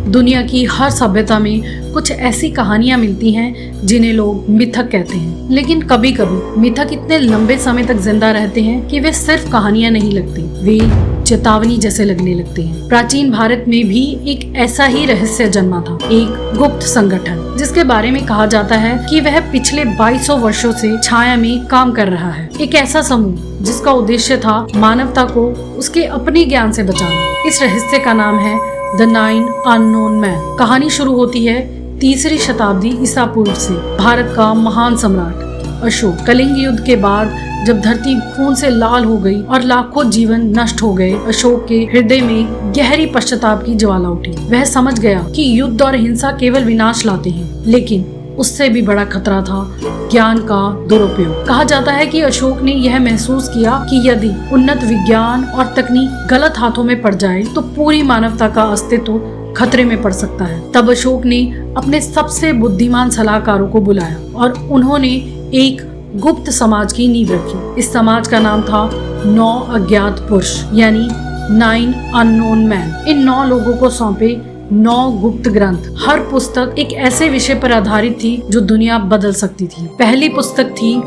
दुनिया की हर सभ्यता में कुछ ऐसी कहानियां मिलती हैं जिन्हें लोग मिथक कहते हैं, लेकिन कभी कभी मिथक इतने लंबे समय तक जिंदा रहते हैं कि वे सिर्फ कहानियां नहीं लगती, वे चेतावनी जैसे लगने लगते हैं। प्राचीन भारत में भी एक ऐसा ही रहस्य जन्मा था, एक गुप्त संगठन जिसके बारे में कहा जाता है कि वह पिछले 2200 वर्षों से छाया में काम कर रहा है। एक ऐसा समूह जिसका उद्देश्य था मानवता को उसके अपने ज्ञान से बचाना। इस रहस्य का नाम है द 9 अननोन मैन। कहानी शुरू होती है 3री शताब्दी ईसा पूर्व से। भारत का महान सम्राट अशोक कलिंग युद्ध के बाद जब धरती खून से लाल हो गई और लाखों जीवन नष्ट हो गए, अशोक के हृदय में गहरी पश्चाताप की ज्वाला उठी। वह समझ गया कि युद्ध और हिंसा केवल विनाश लाते हैं, लेकिन उससे भी बड़ा खतरा था ज्ञान का दुरुपयोग। कहा जाता है कि अशोक ने यह महसूस किया कि यदि उन्नत विज्ञान और तकनीक गलत हाथों में पड़ जाए तो पूरी मानवता का अस्तित्व खतरे में पड़ सकता है। तब अशोक ने अपने सबसे बुद्धिमान सलाहकारों को बुलाया और उन्होंने एक गुप्त समाज की नींव रखी। इस समाज का नाम था 9 अज्ञात पुरुष, यानी 9 अननोन मैन। इन 9 लोगों को सौंपे 9 गुप्त ग्रंथ। हर पुस्तक एक ऐसे विषय पर आधारित थी जो दुनिया बदल सकती थी। पहली पुस्तक थी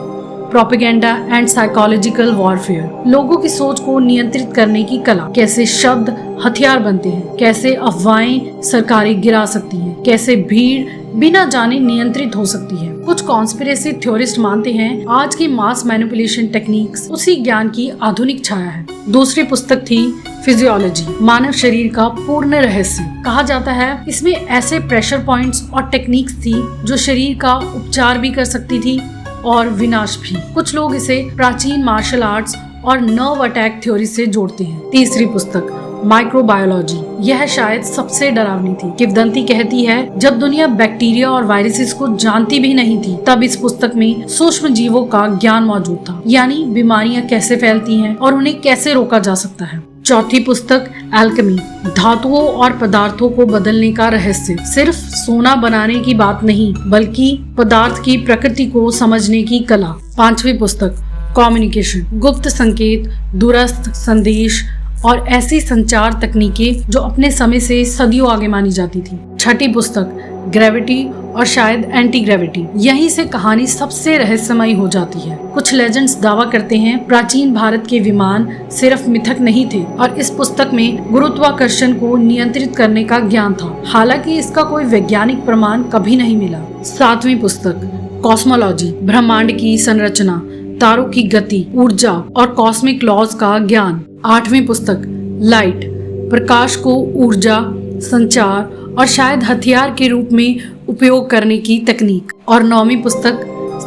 प्रोपेगेंडा एंड साइकोलॉजिकल वॉरफेयर, लोगों की सोच को नियंत्रित करने की कला। कैसे शब्द हथियार बनते हैं, कैसे अफवाहें सरकारें गिरा सकती हैं, कैसे भीड़ बिना जाने नियंत्रित हो सकती है। कुछ कॉन्स्पिरेसी थ्योरिस्ट मानते हैं आज की मास मैनिपुलेशन टेक्निक्स उसी ज्ञान की आधुनिक छाया है। दूसरी पुस्तक थी फिजियोलॉजी, मानव शरीर का पूर्ण रहस्य। कहा जाता है इसमें ऐसे प्रेशर पॉइंट्स और टेक्निक्स थी जो शरीर का उपचार भी कर सकती थी और विनाश भी। कुछ लोग इसे प्राचीन मार्शल आर्ट्स और नर्व अटैक थ्योरी से जोड़ते हैं। तीसरी पुस्तक माइक्रोबायोलॉजी, यह शायद सबसे डरावनी थी। किंवदंती कहती है जब दुनिया बैक्टीरिया और वायरसेस को जानती भी नहीं थी, तब इस पुस्तक में सूक्ष्म जीवों का ज्ञान मौजूद था, यानी बीमारियां कैसे फैलती हैं और उन्हें कैसे रोका जा सकता है। चौथी पुस्तक एल्केमी, धातुओं और पदार्थों को बदलने का रहस्य। सिर्फ सोना बनाने की बात नहीं, बल्कि पदार्थ की प्रकृति को समझने की कला। पांचवी पुस्तक कम्युनिकेशन, गुप्त संकेत, दूरस्थ संदेश और ऐसी संचार तकनीकें जो अपने समय से सदियों आगे मानी जाती थी। छठी पुस्तक ग्रेविटी और शायद एंटी ग्रेविटी। यहीं से कहानी सबसे रहस्यमयी हो जाती है। कुछ लेजेंड्स दावा करते हैं प्राचीन भारत के विमान सिर्फ मिथक नहीं थे और इस पुस्तक में गुरुत्वाकर्षण को नियंत्रित करने का ज्ञान था। हालांकि इसका कोई वैज्ञानिक प्रमाण कभी नहीं मिला। सातवीं पुस्तक कॉस्मोलॉजी, ब्रह्मांड की संरचना, तारों की गति, ऊर्जा और कॉस्मिक लॉज का ज्ञान। आठवीं पुस्तक लाइट, प्रकाश को ऊर्जा, संचार और शायद हथियार के रूप में उपयोग करने की तकनीक। और नौवीं पुस्तक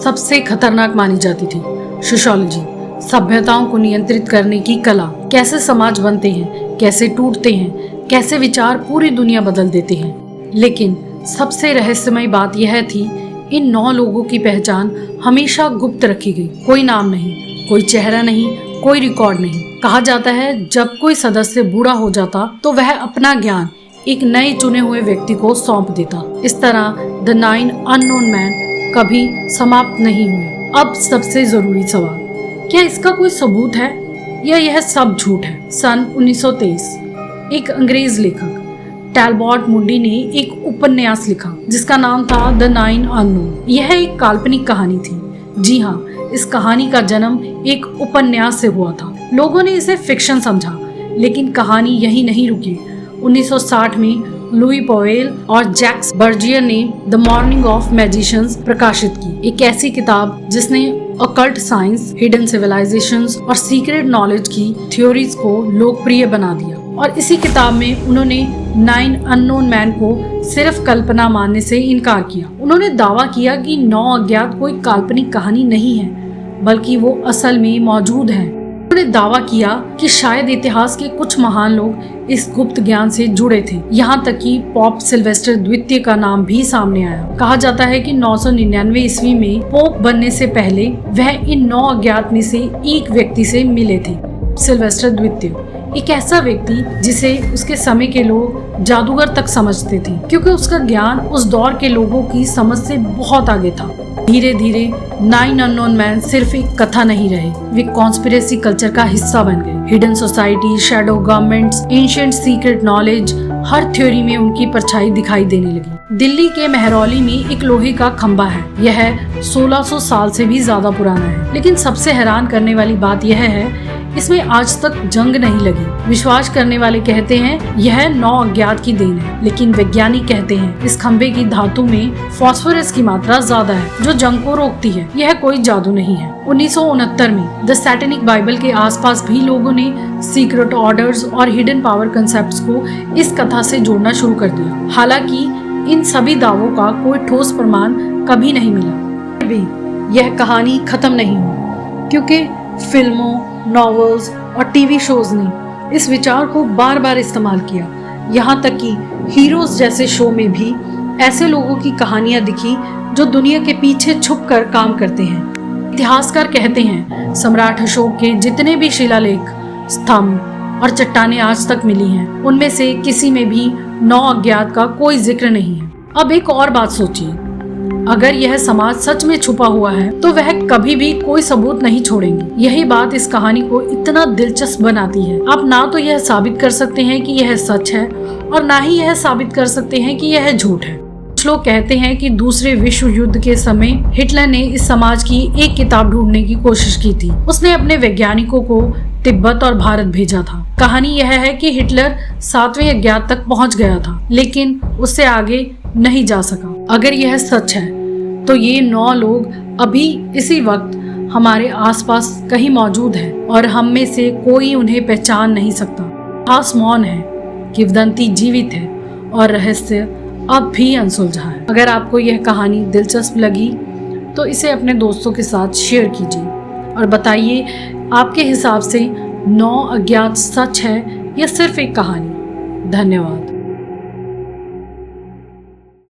सबसे खतरनाक मानी जाती थी सोशियोलॉजी, सभ्यताओं को नियंत्रित करने की कला। कैसे समाज बनते हैं, कैसे टूटते हैं, कैसे विचार पूरी दुनिया बदल देते हैं। लेकिन सबसे रहस्यमय बात यह थी इन 9 लोगों की पहचान हमेशा गुप्त रखी गई। कोई नाम नहीं, कोई चेहरा नहीं, कोई रिकॉर्ड नहीं। कहा जाता है जब कोई सदस्य बूढ़ा हो जाता तो वह अपना ज्ञान एक नए चुने हुए व्यक्ति को सौंप देता। इस तरह द 9 अननोन मैन कभी समाप्त नहीं हुए। अब सबसे जरूरी सवाल, क्या इसका कोई सबूत है या यह सब झूठ है? सन 1923 एक अंग्रेज लेखक टैलबॉट मुंडी ने एक उपन्यास लिखा जिसका नाम था द 9 अननोन। यह एक काल्पनिक कहानी थी। जी हाँ, इस कहानी का जन्म एक उपन्यास से हुआ था। लोगों ने इसे फिक्शन समझा, लेकिन कहानी यही नहीं रुकी। 1960 में लुई पॉवेल और जैक्स बर्जियर ने द मॉर्निंग ऑफ मैजिशियंस प्रकाशित की, एक ऐसी किताब जिसने अकल्ट साइंस, हिडन सिविलाइजेशंस और सीक्रेट नॉलेज की थ्योरीज को लोकप्रिय बना दिया। और इसी किताब में उन्होंने 9 अननोन मैन को सिर्फ कल्पना मानने से इनकार किया। उन्होंने दावा किया कि 9 अज्ञात कोई काल्पनिक कहानी नहीं है, बल्कि वो असल में मौजूद है। उन्होंने दावा किया कि शायद इतिहास के कुछ महान लोग इस गुप्त ज्ञान से जुड़े थे। यहाँ तक कि पोप सिल्वेस्टर द्वितीय का नाम भी सामने आया। कहा जाता है कि 999 ईस्वी में पोप बनने से पहले वह इन 9 अज्ञात में से एक व्यक्ति से मिले थे, सिल्वेस्टर द्वितीय। एक ऐसा व्यक्ति जिसे उसके समय के लोग जादूगर तक समझते थे, क्योंकि उसका ज्ञान उस दौर के लोगों की समझ से बहुत आगे था। धीरे धीरे 9 अननोन मैन सिर्फ एक कथा नहीं रहे, वे कॉन्स्पिरेसी कल्चर का हिस्सा बन गए। Hidden society, shadow governments, ancient secret knowledge, हर थ्योरी में उनकी परछाई दिखाई देने लगी। दिल्ली के मेहरौली में एक लोहे का खंबा है। यह 1600 साल से भी ज्यादा पुराना है, लेकिन सबसे हैरान करने वाली बात यह है इसमें आज तक जंग नहीं लगी। विश्वास करने वाले कहते हैं यह 9 अज्ञात की देन है, लेकिन वैज्ञानिक कहते हैं इस खंबे की धातु में फास्फोरस की मात्रा ज्यादा है जो जंग को रोकती है। यह कोई जादू नहीं है। 1969 में द सैटेनिक बाइबल के आसपास भी लोगों ने सीक्रेट ऑर्डर्स और हिडन पावर कंसेप्ट्स को इस कथा से जोड़ना शुरू कर दिया। हालांकि इन सभी दावों का कोई ठोस प्रमाण कभी नहीं मिला। भी यह कहानी खत्म नहीं हुई, क्योंकि फिल्मों, नॉवेल्स और टीवी शोज ने इस विचार को बार बार इस्तेमाल किया। यहाँ तक कि हीरोज जैसे शो में भी ऐसे लोगों की कहानियां दिखी जो दुनिया के पीछे छुपकर काम करते हैं। इतिहासकार कहते हैं सम्राट अशोक के जितने भी शिलालेख, स्तंभ और चट्टानें आज तक मिली हैं, उनमें से किसी में भी 9 अज्ञात का कोई जिक्र नहीं है। अब एक और बात सोचिए, अगर यह समाज सच में छुपा हुआ है तो वह कभी भी कोई सबूत नहीं छोड़ेंगे। यही बात इस कहानी को इतना दिलचस्प बनाती है। आप ना तो यह साबित कर सकते हैं कि यह सच है और ना ही यह साबित कर सकते हैं कि यह झूठ है। कुछ लोग कहते हैं कि दूसरे विश्व युद्ध के समय हिटलर ने इस समाज की एक किताब ढूंढने की कोशिश की थी। उसने अपने वैज्ञानिकों को तिब्बत और भारत भेजा था। कहानी यह है कि हिटलर 7वें अज्ञात तक पहुंच गया था, लेकिन उससे आगे नहीं जा सका। अगर यह सच है तो ये 9 लोग अभी इसी वक्त हमारे आसपास कहीं मौजूद है और हम में से कोई उन्हें पहचान नहीं सकता। खास मौन है, किंवदंती जीवित है और रहस्य अब भी अनसुलझा है। अगर आपको यह कहानी दिलचस्प लगी तो इसे अपने दोस्तों के साथ शेयर कीजिए और बताइए आपके हिसाब से 9 अज्ञात सच है या सिर्फ एक कहानी। धन्यवाद।